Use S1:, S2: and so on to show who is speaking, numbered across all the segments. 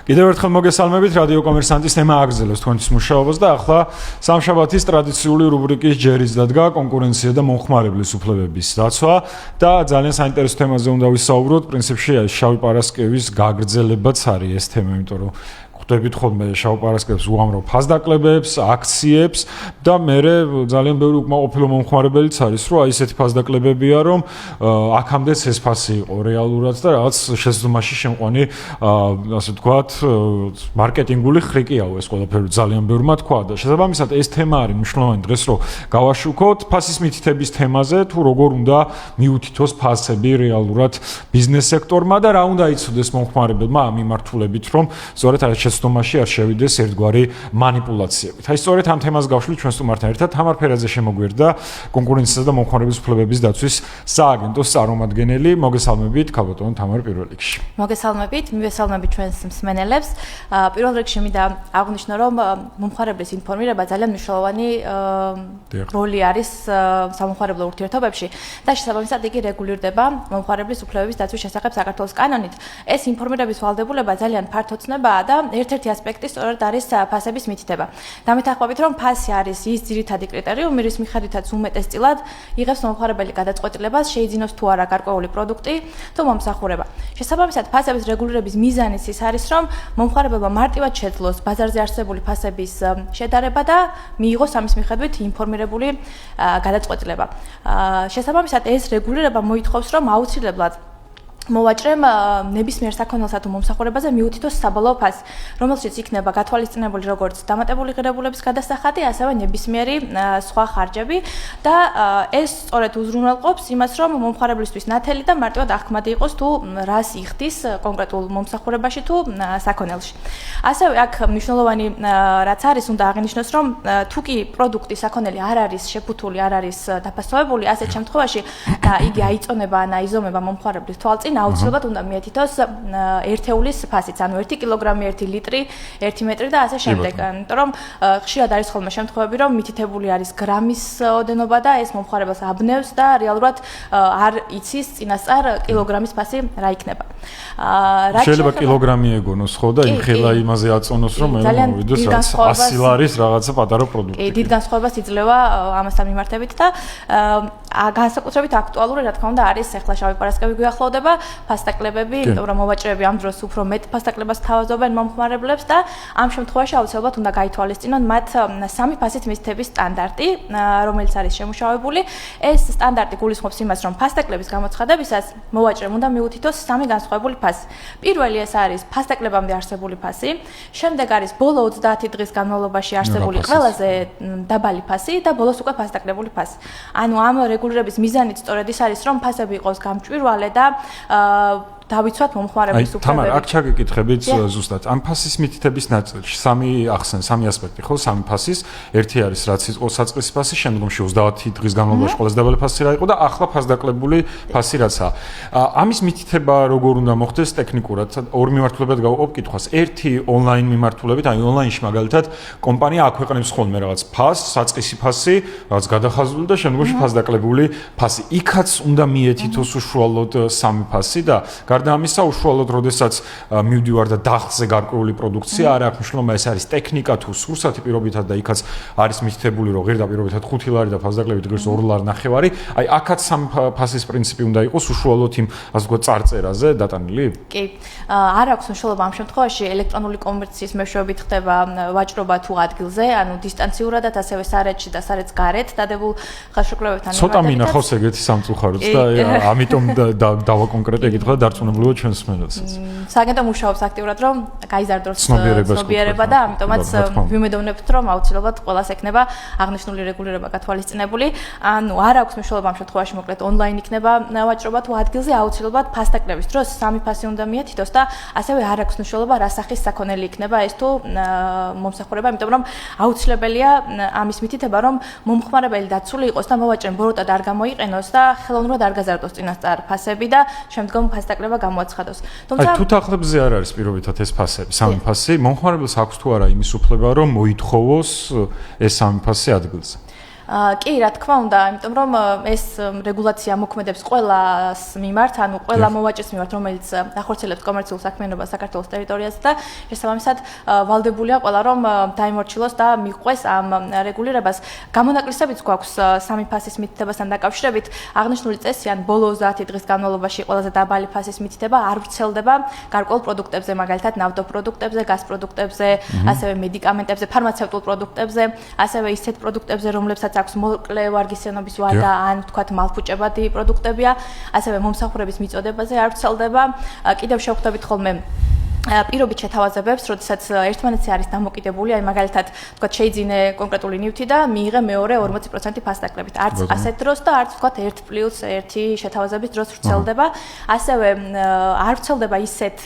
S1: კიდევ ერთხელ მოგესალმებით რადიო კომერსანტის თემა აგრძელებს თქვენთვის მუშაობას და ახლა სამშაბათის ტრადიციული რუბრიკის ჯერიც დადგა კონკურენცია და მომხმარებლის უფლებების დაცვა და ძალიან საინტერესო თემაზე უნდა ვისაუბროთ. პრინციპში შავი პარასკევის გაგრძელებაც არის ეს თემა, იმიტომ რომ ხვდებით ხოლმე შავ პარასკევს უამრავ ფასდაკლებებს, აქციებს და მე ძალიან ბევრი უკმაყოფილო მომხმარებელიც არის, რომ აი ესეთი ფასდაკლებებია, რომ აქამდეც ეს ფასი იყო რეალურად და რაღაც შეცდომაში შემყვანი, ასე ვთქვათ, მარკეტინგული ხრიკიაო ეს ყველაფერი ძალიან ბევრმა თქვა და შესაბამისად ეს თემა არის მნიშვნელოვანი დღეს, რომ გავაშუქოთ ფასის მითითების თემაზე, თუ როგორ უნდა მიუთითოს ფასები რეალურად ბიზნეს სექტორმა და რა უნდა იცოდეს მომხმარებელმა ამ მიმართულებით, რომ სწორედ აი შეცდომაში არ შევიდეს ერთგვარი მანიპულაციებით. აი სწორედ ამ თემას გავშლით ჩვენ სტუმართან ერთად თამარ ფერაძე შემოგვერდა კონკურენციისა და მომხმარებლის უფლებების დაცვის სააგენტოს წარმომადგენელი. მოგესალმებით, ქალბატონო თამარ პირველ რიგში.
S2: მოგესალმებით, მივესალმებით ჩვენს მსმენელებს. პირველ რიგში მინდა აღვნიშნო, რომ მომხმარებლის ინფორმირება ძალიან მნიშვნელოვანი როლი არის სამომხმარებლო ურთიერთობებში და შესაბამისად იგი რეგულირდება მომხმარებლის უფლებების დაცვის შესახებ საქართველოს კანონით. ეს ინფორმირების ვალდებულება ძალიან ფართოცნებაა და ერთ-ერთი ასპექტი სწორედ არის ფასების მითითება. დამეთანხმებით, რომ ფასი არის ის ძირითადი კრიტერიუმი, რის მიხედვითაც უმეტესწილად იღებს მომხმარებელი გადაწყვეტილებას, შეიძინოს თუ არა გარკვეული პროდუქტი თუ მომსახურება. შესაბამისად, ფასების რეგულირების მიზანიც ის არის, რომ მომხმარებელმა მარტივად შეძლოს ბაზარზე არსებული ფასების შედარება და მიიღოს ამის მიხედვით ინფორმირებული გადაწყვეტილება. შესაბამისად, ეს რეგულირება მოითხოვს, რომ აუცილებლად მოვაჭრემ ნებისმიერ საქონელსა თუ მომსახურებაზე მიუთითოს საბოლოო ფასი, რომელშიც იქნება გათვალისწინებული როგორც დამატებული ღირებულების გადასახადი, ასევე ნებისმიერი სხვა ხარჯები და ეს სწორედ უზრუნველყოფს იმას, რომ მომხმარებლისთვის ნათელი და მარტივად აღქმადი იყოს თუ რას იხდის კონკრეტულ მომსახურებაში თუ საქონელში. ასევე აქ მნიშვნელოვანი რაც არის, უნდა აღინიშნოს, რომ თუ კი პროდუქტი საქონელი არ არის შეფუთული, არ არის დაფასოვებული, ასეთ შემთხვევაში და იგი აიწონება ან აიზომება მომხმარებლის თვალწინ აუცილებლად უნდა მიეთითოს ერთეულის ფასიც, ანუ 1 კილოგრამი, 1 ლიტრი, 1 მეტრი და ასე შემდეგ. იმიტომ რომ ხშირად არის ხოლმე შემთხვევები, რომ მითითებული არის გრამის ოდენობა და ეს მომხმარებელს აბნევს და რეალურად არ იცის წინასწარ კილოგრამის ფასი რა იქნება.
S1: შეიძლება კილოგრამი ეგონოს ხო და იმხელა იმაზე აწონოს, რომ მოვიდეს რაღაც 100 ლარის რაღაცა პატარა პროდუქტი.
S2: კი, დიდ განსხვავებას იძლევა ამასთან მიმართებით და განსაკუთრებით აქტუალური რა თქმა უნდა არის ახლა შავი პარასკევი გვიახლოვდება. ფასდაკლებები, იმიტომ რომ მოვაჭრეები ამ დროს უფრო მეტ ფასდაკლებას თავაზობენ მომხმარებლებს და ამ შემთხვევაში აუცილებლად უნდა გაითვალისწინონ მათ სამი ფასით მითითების სტანდარტი, რომელიც არის შემუშავებული. ეს სტანდარტი გულისხმობს იმას, რომ ფასდაკლების გამოცხადებისას მოვაჭრემ უნდა მიუთითოს სამი განსხვავებული ფასი. პირველი ეს არის ფასდაკლებამდე არსებული ფასი, შემდეგ არის ბოლო 30 დღის განმავლობაში არსებული ყველაზე დაბალი ფასი და ბოლოს უკვე ფასდაკლებული ფასი. ანუ ამ რეგულირების მიზანიც სწორედ ის არის, რომ ფასები იყოს გამჭვირვალე და დავიცვათ მომხმარებლის უფლებები.
S1: თამარ, აქ ჩაგეკითხებით ზუსტად ამ ფასის მითითების ნაწილში სამი ასპექტი ხო, სამი ფასის. ერთი არის რაც იყო საწყისი ფასი, შემდგომში 30 დღის განმავლობაში ყველაზე დაბალი ფასი რა იყო და ახლა ფასდაკლებული ფასი რაცა. ამის მითითება როგორ უნდა მოხდეს ტექნიკურად? ორ მიმართულებად გავუყობ კითხვას. ერთი ონლაინ მიმართულებით, აი ონლაინში მაგალითად კომპანია აქვეყნებს ხოლმე რაღაც ფასს, საწყისი ფასი, რაღაც გადახაზული და შემდგომში ფასდაკლებული ფასი. იქაც უნდა მიეთითოს უშუალოდ სამი ფასი და გარდა ამისა, უშუალოდ როდესაც მივდივარ და დახზე გარკვეული პროდუქცია, არ აქვს მნიშვნელობა ეს არის ტექნიკა თუ სურსათი პირობითად და იქაც არის მითითებული, რომ ღირდა პირობითად 5 ლარი და ფასდაკლებით ღირს 2 ლარი ნახევარი. აი აქაც სამი ფასის პრინციპი უნდა იყოს უშუალოდ იმ ასე ვთქვათ წარწერაზე დატანილი?
S2: კი. არ აქვს მნიშვნელობა ამ შემთხვევაში ელექტრონული კომერციის მეშვეობით ხდება ვაჭრობა თუ ადგილზე, ანუ დისტანციურადაც ასევე სარეთში და სარეთს გარეთ დადებულ ხელშეკრულებებთან მიმართებით.
S1: ცოტა მინახავს ეგეთი სამწუხაროც და ამიტომ დავაკონკრეტე ეკითხა დარწმუნებულად ჩვენს მსმენელსაც.
S2: სააგენტო მუშაობს აქტიურად, რომ გაიზარდოს ცნობიერება და ამიტომაც ვიმედოვნებთ, რომ აუცილებლად ყველას ექნება აღნიშნული რეგულირება გათვალისწინებული. ანუ არ აქვს მნიშვნელობა ამ შემთხვევაში მოკლედ ონლაინ იქნება ვაჭრობა თუ ადგილზე, აუცილებლად ფასდაკლების დროს სამი ფასი უნდა მიეთითოს და ასევე არ აქვს მნიშვნელობა რა სახის საქონელი იქნება ეს თუ მომსახურება, იმიტომ რომ აუცილებელია ამის მითითება, რომ მომხმარებელი დაცული იყოს და მოვაჭრემ ბოროტად არ გამოიყენოს და ხელოვნურად არ გაზარდოს წინასწარ ფასები და შემდგომ ფასდაკლება გამოაცხადოს.
S1: თუმცა თუ თახლებზე არ არის პირობითად ეს ფასები, სამი ფასი, მომხმარებელს აქვს თუ არა იმის უფლება, რომ მოითხოვოს ეს სამი ფასი ადგილზე?
S2: კი, რა თქმა უნდა, იმიტომ რომ ეს რეგულაცია მოქმედებს ყველას მიმართ, ანუ ყველა მოვაჭრეს მიმართ, რომელიც ახორციელებს კომერციულ საქმიანობას საქართველოს ტერიტორიაზე და შესაბამისად ვალდებულია ყველა რომ დაიმორჩილოს და მიყვეს ამ რეგულირებას. გამონაკლისებიც გვაქვს სამი ფასის მითითებასთან დაკავშირებით. აღნიშნული წესი ან ბოლო 30 დღის განმავლობაში ყველაზე დაბალი ფასის მითითება არ ვრცელდება გარკვეულ პროდუქტებზე, მაგალითად ნავთობპროდუქტებზე, გაზპროდუქტებზე, ასევე მედიკამენტებზე, ფარმაცევტულ პროდუქტებზე, ასევე ისეთ პროდუქტებზე, რომლებსაც აქვს მოკლე ვარგისიანობის ვადა ან თქვათ მალფუჭებადი პროდუქტებია, ასევე მომსახურების მიწოდებაზე არ ვრცელდება. კიდევ შევხვდებით ხოლმე პირობით შეთავაზებებს, როდესაც ერთმანეთზე არის დამოკიდებული, აი მაგალითად, თქვათ შეიძინე კონკრეტული ნივთი და მიიღე მეორე 40% ფასდაკლებით. არც ასეთ დროს და არც თქვათ 1+1 შეთავაზების დროს ვრცელდება. ასევე არ ვრცელდება ისეთ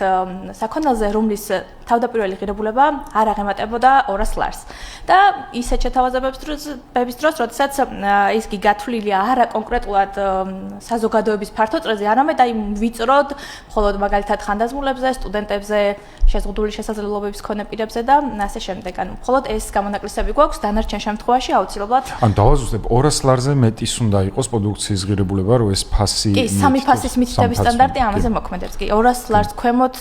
S2: საქონელზე, რომლის თავდაპირველი ღირებულება არ აღემატებოდა 200 ლარს. და ისეთ შეთავაზებების დროს, როდესაც ის კი გათვლილია არა კონკრეტულად საზოგადოების ფართო წრეზე, არამედ აი ვიწროდ, მხოლოდ მაგალითად ხანდაზმულებზე, სტუდენტებზე, შეზღუდული შესაძლებლობების მქონე პირებზე და ასე შემდეგ. ანუ მხოლოდ ეს გამონაკლისები გვაქვს, დანარჩენ შემთხვევაში აუცილებლად.
S1: ან დავაზუსტებ 200 ლარზე მეტის უნდა იყოს პროდუქციის ღირებულება, რომ ეს ფასი
S2: კი, სამი ფასის მითითების სტანდარტი ამაზე მოქმედებს. კი, 200 ლარს ქვემოთ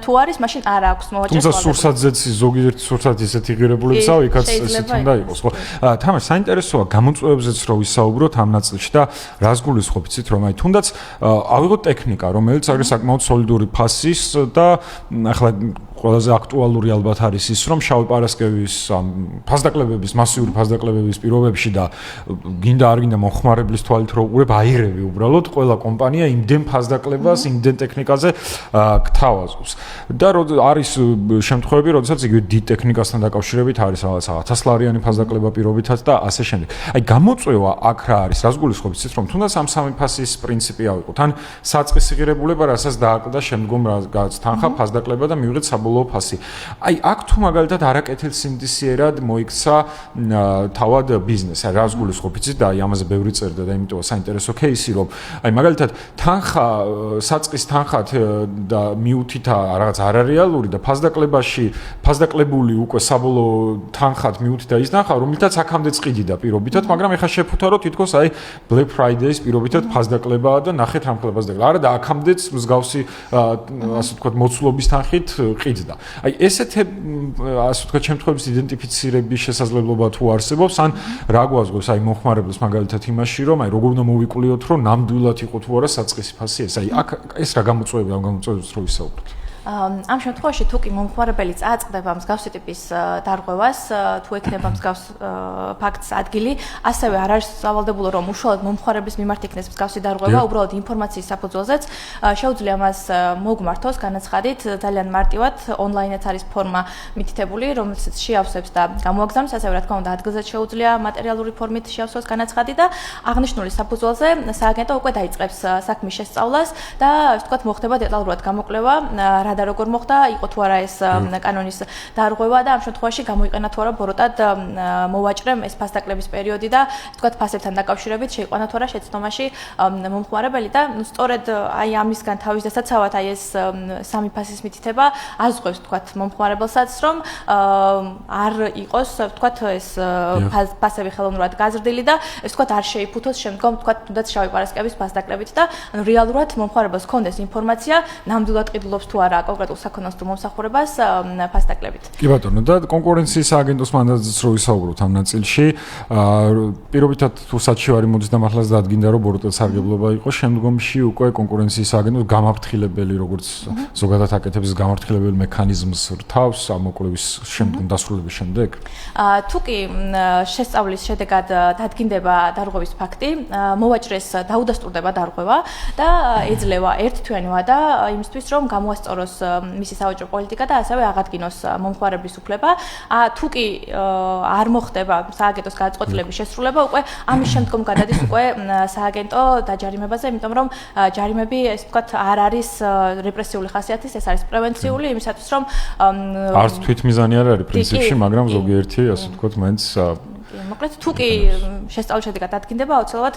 S2: თუ არის, მაშინ არ აქვს მოვაჭრეს.
S1: თუმცა სურსათზეც ზოგიერთი სურსათ ისეთი ღირებულებისა, იქაც ესეც უნდა იყოს, ხო? თამარ, საინტერესოა გამოწვევებზეც რო ვისაუბროთ ამ ნაწილში და რას გულისხმობ, იცით, რომ აი თუნდაც ავიღოთ ტექნიკა, რომელიც არის საკმაოდ სოლიდური ფასის და ახლა ყველაზე აქტუალური ალბათ არის ის, რომ შავი პარასკევის ფასდაკლებების, მასიური ფასდაკლებების პირობებში და გინდა არ გინდა მომხმარებლის თვალით რო უყურებ, აირევი უბრალოდ ყველა კომპანია იმდენ ფასდაკლებას, იმდენ ტექნიკაზე გთავაზობს. და არის შემთხვევები, როდესაც იგივე დიდ ტექნიკასთან დაკავშირებით არის რაღაცა 1000 ლარიანი ფასდაკლება პირობითაც და ასე შემდეგ. აი გამოწვევა აქ რა არის? რას გულისხმობ, იცით, რომ თუნდაც ამ სამი ფასის პრინციპი ავიღოთ. ან საწყისი ღირებულება, რასაც დააკლდა შემდგომ რაღაც თანხა, ფასდაკლება და მივიღეთ საბოლოო ფასი. აი აქ თუ მაგალითად არაკეთილსინდისიერად მოიქცა თავად ბიზნესი. რას გულისხმობ, იცით, და აი ამაზე ბევრი წერდა და იმიტომ საინტერესო кейსი, რომ აი მაგალითად თანხა, საწყის თანხად და მიუთით რაღაც არარეალური და ფასდაკლებული უკვე საბოლოო თანხად მიუთით და ის თანხა, რომლითაც აქამდეც ყიდიდა პირობითად, მაგრამ ეხა შეფუთა რომ თითქოს აი Black Friday-ის პირობითად ფასდაკლებაა და ნახეთ რამ ხდება ფასდაკლება. არა და აქამდეც მსგავსი ასე ვთქვათ მოცულობის თანხით ყიდდა. აი ესეთი ასე ვთქვათ შემთხვევების იდენტიფიცირების შესაძლებლობა თუ არსებობს, ან რა გვაზღვის აი მომხმარებელს მაგალითად იმაში, რომ აი როგორ უნდა მოვიკვლიოთ, რომ ნამდვილად იყო თუ არა საწყისი ფასი ეს. აი აქ ეს რა გამოწვევები, ამ გამოწვევებს რო ვისაუბროთ.
S2: ამ შემთხვევაში თუ კი მომხმარებელი წააწყდება მსგავსი ტიპის დარღვევას, თუ ექნება მსგავს ფაქტს ადგილი, ასევე არ არის სავალდებულო რომ უშუალოდ მომხმარებლის მიმართ იქნეს მსგავსი დარღვევა, უბრალოდ ინფორმაციის საფუძველზეც შეუძლია მას მოგმართოს განაცხადით ძალიან მარტივად, ონლაინაც არის ფორმა მითითებული, რომელსაც შეავსებს და გამოაგზავნოს, ასევე რა თქმა უნდა ადგილზეც შეუძლია მატერიალური ფორმით შეავსოს განაცხადი და აღნიშნული საფუძველზე სააგენტო უკვე დაიწყებს საქმის შესწავლას და ვთქვათ მოხდება დეტალურად გამოკვლევა და როგორ მოხდა, იყო თუ არა ეს კანონის დარღვევა და ამ შემთხვევაში გამოიყენა თუ არა ბოროტად მოვაჭრემ ეს ფასდაკლების პერიოდი და თქვათ ფასებთან დაკავშირებით შეიყვანა თუ არა შეცდომაში მომხმარებელი და სწორედ აი ამისგან თავის დასაცავად აი ეს სამი ფასის მითითება აზღვევს თქვათ მომხმარებელსაც რომ არ იყოს თქვათ ეს ფასები ხელოვნურად გაზრდილი და ეს თქვათ არ შეიფუთოს შემდგომ თქვათ თუნდაც შავი პარასკევის ფასდაკლებით და რეალურად მომხმარებელს ჰქონდეს ინფორმაცია ნამდვილად ყიდულობს თუ არა კონკრეტულ საქონელს თუ მომსახურებას ფასდაკლებით.
S1: კი ბატონო, და კონკურენციის სააგენტოს მანდატზეც რო ვისაუბროთ ამ ნაწილში, პირობითად თუ საჩივარი მოდის და მართლაც დადგინდა რომ ბოროტად სარგებლობა იყო, შემდგომში უკვე კონკურენციის სააგენტოს გამაფრთხილებელი, როგორც ზოგადად აკეთებს გამაფრთხილებელი მექანიზმს რთავს ამოკვლევის შემდგომ დასრულების შემდეგ?
S2: თუ კი შესწავლის შედეგად დადგინდება დარღვევის ფაქტი, მოვაჭრეს დაუდასტურდება დარღვევა და ეძლევა ერთთვიანი ვადა იმისთვის რომ გამოასწოროს მისი სავაჭრო პოლიტიკა და ასევე აღადგინოს მომხმარებლის უფლება. თუ კი არ მოხდება სააგენტოს გადაწყვეტილების შესრულება, უკვე ამის შემდგომ გადადის უკვე სააგენტო დაჯარიმებაზე, იმიტომ რომ ჯარიმები, ესე ვთქვათ, არ არის რეპრესიული ხასიათის, ეს არის პრევენციული, იმისათვის რომ
S1: არც თვითმიზანი არ არის პრინციპში, მაგრამ ზოგიერთი, ასე ვთქვათ, მაინც
S2: მოკლედ თუ კი შესწავლის შედეგად დადგინდება, აუცილებლად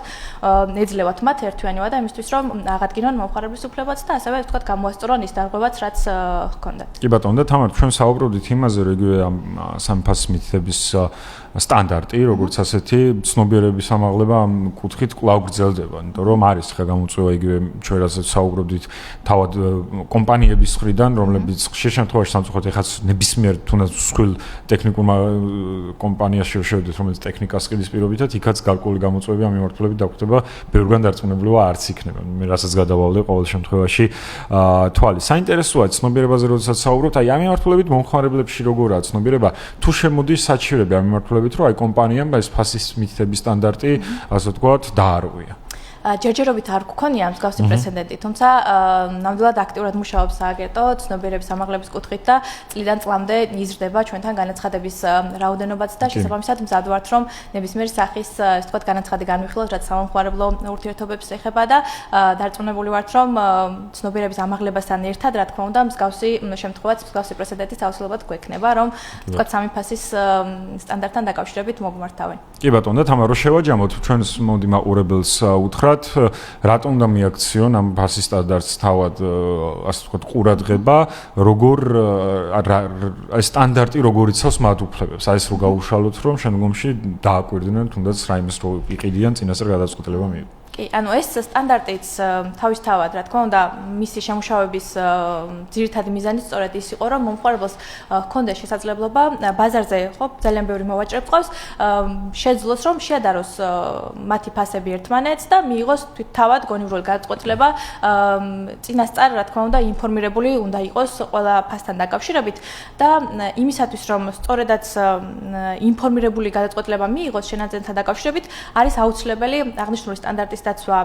S2: ეძლევათ მათ ერთვიანება და იმისთვის რომ აღადგინონ მომხმარებლის უფლებაც და ასევე ვთქვათ გამოასწორონ ის დარღვევაც რაც ჰქონდათ.
S1: კი ბატონო და თამარ ჩვენ საუბრობდით იმაზე რომ იგივე ამ სამფასის მითითების სტანდარტი როგორც ასეთი ცნობიერების ამაღლება ამ კუთხით კვლავ გრძელდება, იმიტომ რომ არის ხა გამოწვევა იგივე ჩვენ რასაც საუბრობდით თავად კომპანიების მხრიდან, რომლებიც ხშირ შემთხვევაში სამწუხაროდ ეხაც ნებისმიერ თუნდაც მსხვილ ტექნიკურ კომპანიაში შევედით, რომელიც ტექნიკას ყიდის პირობითად, იქაც გარკვეული გამოწვევები ამ მიმართულებით დაგვხვდება, ბევრგან დარწმუნებულობა არც იქნება. მე რასაც გადავალდე ყოველ შემთხვევაში თვალი. საინტერესოა ცნობიერებაზე როდესაც საუბრობთ, აი ამ მიმართულებით მომხმარებლებში როგორაა ცნობიერება, თუ შემოდის საჩივრები ამ მიმართულებით, რომ აი კომპანიამ ეს ფასის მითითების სტანდარტი, ასე ვთქვათ, დაარღვია.
S2: ჯერჯერობით არ გქონია მსგავსი პრეცედენტი, თუმცა ნამდვილად აქტიურად მუშაობს სააგენტო ცნობიერების ამაღლების კუთხით და წლიდან წლამდე იზრდება ჩვენთან განაცხადების რაოდენობაც და შესაბამისად მზად ვართ, რომ ნებისმიერ სახის, ასე ვთქვათ, განაცხადი განვიხილოთ, რაც სამომხმარებლო ურთიერთობებს ეხება და დარწმუნებული ვართ, რომ ცნობიერების ამაღლებასთან ერთად, რა თქმა უნდა, მსგავსი შემთხვევაც, მსგავსი პრეცედენტიც აუცილებლად გვექნება, რომ ვთქვათ, სამი ფასის სტანდარტთან დაკავშირებით მოგმართავენ.
S1: კი ბატონო, და თამარო შევაჯამოთ ჩვენს მოდი მაყურებელს უთხრათ რატომ უნდა მიაქციონ ამ ფასის სტანდარტს თავად ასე ვთქვათ ყურადღება როგორ ეს სტანდარტი როგორ იცავს მათ უფლებებს აი ეს რო გაუშალოთ რომ შემდგომში დააკვირდნენ თუნდაც რაიმეს რო იყიდიან წინასწარ გადაწყვეტილება მიიღო კი
S2: ანუ ეს სტანდარტიც თავისთავად რა თქმა უნდა მისი შემუშავების ძირითადი მიზანი სწორედ ის იყო რომ მომხმარებელს ჰქონდეს შესაძლებლობა ბაზარზე ხო ძალიან ბევრი მოვაჭრე ყავს შეძლოს რომ შეადაროს მათი ფასები ერთმანეთს და მიიღოს თავად გონივრული გადაწყვეტილება წინასწარ რა თქმა უნდა ინფორმირებული უნდა იყოს ყველა ფასთან დაკავშირებით და იმისათვის რომ სწორედაც ინფორმირებული გადაწყვეტილება მიიღოს შენაძენთან დაკავშირებით არის აუცილებელი აღნიშნული სტანდარტის დაცვა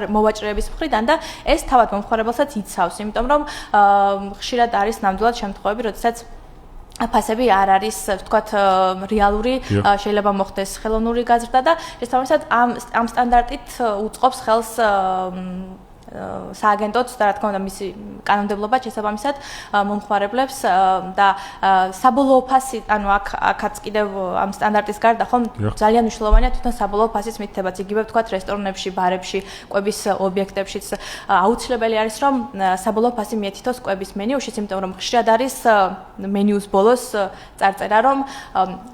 S2: მოვაჭრეების მხრიდან და ეს თავად მომხმარებელსაც იცავს, იმიტომ რომ ხშირად არის ნამდვილად შემთხვევები, როდესაც ფასები არ არის, ვთქვათ, რეალური, შეიძლება მოხდეს ხელოვნური გაზრდა და შესაბამისად ამ სტანდარტით უწყობს ხელს სააგენტოც და რა თქმა უნდა მისი კანონმდებლობა შესაბამისად მომხმარებლებს და საბოლოო ფასი, ანუ აქაც კიდევ ამ სტანდარტის გარდა ხომ ძალიან მნიშვნელოვანია თვითონ საბოლოო ფასის მითითებაც, იგივე ვთქვათ რესტორნებში, ბარებში, კვების ობიექტებშიც აუცილებელი არის რომ საბოლოო ფასი მიეთითოს კვების მენიუშიც, იმიტომ რომ ხშირად არის მენიუს ბოლოს წარწერა რომ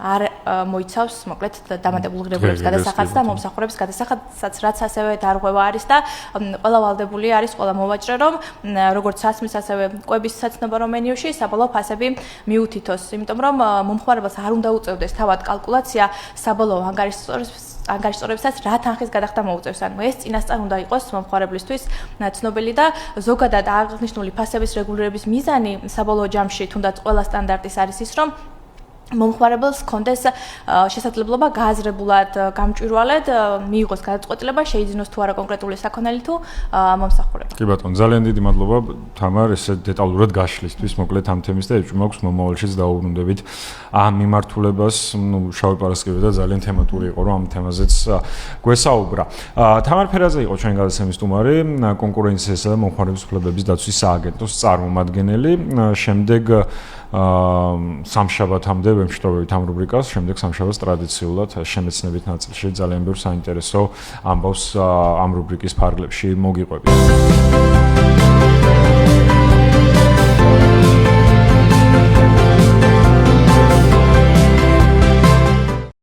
S2: არ მოიცავს მოკლედ დამატებულ ღირებულების გადასახადს და მომსახურების გადასახადსაც რაც ასევე დარღვევა არის და ყველა ვალდებული არის ყველა მოვაჭრე რომ როგორც სასმის ასევე კვების საცნობა რომ მენიუში საბოლოო ფასები მიუთითოს, იმიტომ რომ მომხმარებელს არ უნდა უწევდეს თავად კალკულაცია საბოლოო ანგარიშსწორებსაც რა თანხის გადახდა მოუწევს. ანუ ეს წინასწარ უნდა იყოს მომხმარებლისთვის ცნობილი და ზოგადად აღნიშნული ფასების რეგულირების მიზანი საბოლოო ჯამში თუნდაც ყველა სტანდარტის არის ის რომ მომხმარებელს ჰქონდეს შესაძლებლობა გააზრებულად, გამჭვირვალედ მიიღოს გადაწყვეტილება, შეიძინოს თუ არა კონკრეტული საქონელი თუ მომსახურება.
S1: კი ბატონო, ძალიან დიდი მადლობა თამარ ესე დეტალურად გაშლისთვის, მოკლედ ამ თემის და ეჭვი მაქვს მომავალშიც დაუბრუნდებით ამ მიმართულებას, შავი პარასკევი და ძალიან თემატური იყო, რომ ამ თემაზეც გვესაუბრა. თამარ ფერაძე იყო ჩვენი გადაცემის სტუმარი, კონკურენციისა და მომხმარების უფლებების დაცვის სააგენტოს წარმომადგენელი. შემდეგ სამშაბათამდე ვემშვიდობებით ამ რუბრიკას, შემდეგ სამშაბათს ტრადიციულად შემეცნებით ნაწილში ძალიან ბევრ საინტერესო ამბავს ამ რუბრიკის ფარგლებში მოგიყვებით.